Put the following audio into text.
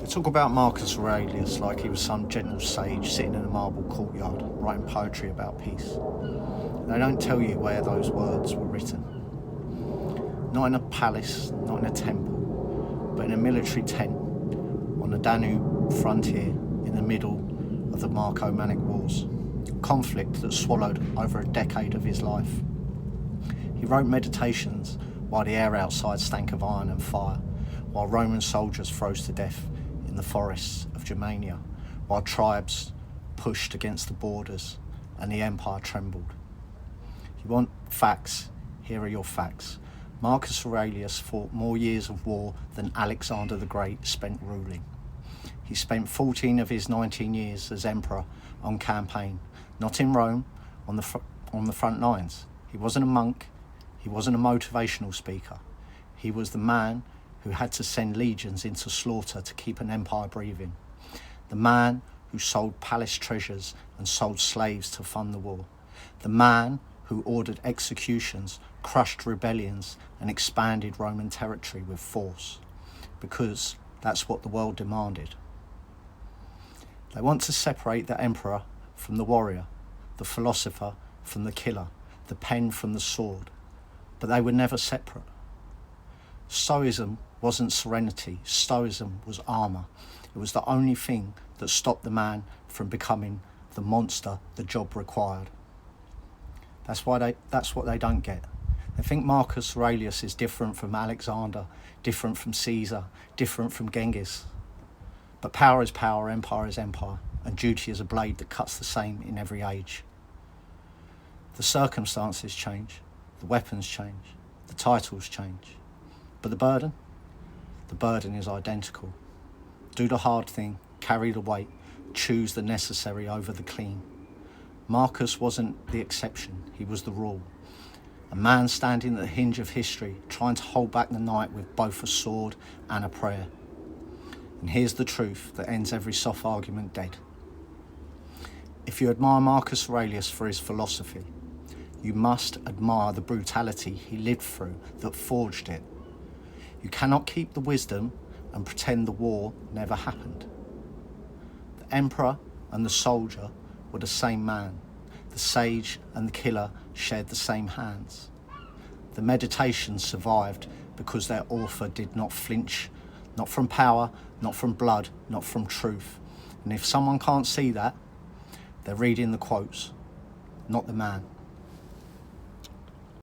They talk about Marcus Aurelius like he was some gentle sage sitting in a marble courtyard writing poetry about peace. They don't tell you where those words were written. Not in a palace, not in a temple, but in a military tent on the Danube frontier in the middle of the Marco-Manic Wars, a conflict that swallowed over a decade of his life. He wrote meditations while the air outside stank of iron and fire, while Roman soldiers froze to death in the forests of Germania, while tribes pushed against the borders and the empire trembled. You want facts? Here are your facts. Marcus Aurelius fought more years of war than Alexander the Great spent ruling. He spent 14 of his 19 years as emperor on campaign, not in Rome, on the front lines. He wasn't a monk, he wasn't a motivational speaker. He was the man who had to send legions into slaughter to keep an empire breathing. The man who sold palace treasures and sold slaves to fund the war. The man who ordered executions, crushed rebellions, and expanded Roman territory with force, because that's what the world demanded. They want to separate the emperor from the warrior, the philosopher from the killer, the pen from the sword, but they were never separate. Stoicism wasn't serenity, Stoicism was armour. It was the only thing that stopped the man from becoming the monster the job required. That's what they don't get. They think Marcus Aurelius is different from Alexander, different from Caesar, different from Genghis. But power is power, empire is empire, and duty is a blade that cuts the same in every age. The circumstances change, the weapons change, the titles change. But the burden? The burden is identical. Do the hard thing, carry the weight, choose the necessary over the clean. Marcus wasn't the exception, he was the rule. A man standing at the hinge of history, trying to hold back the night with both a sword and a prayer. And here's the truth that ends every soft argument dead. If you admire Marcus Aurelius for his philosophy, you must admire the brutality he lived through that forged it. You cannot keep the wisdom and pretend the war never happened. The emperor and the soldier were the same man. The sage and the killer shared the same hands. The meditation survived because their author did not flinch, not from power, not from blood, not from truth. And if someone can't see that, they're reading the quotes, not the man.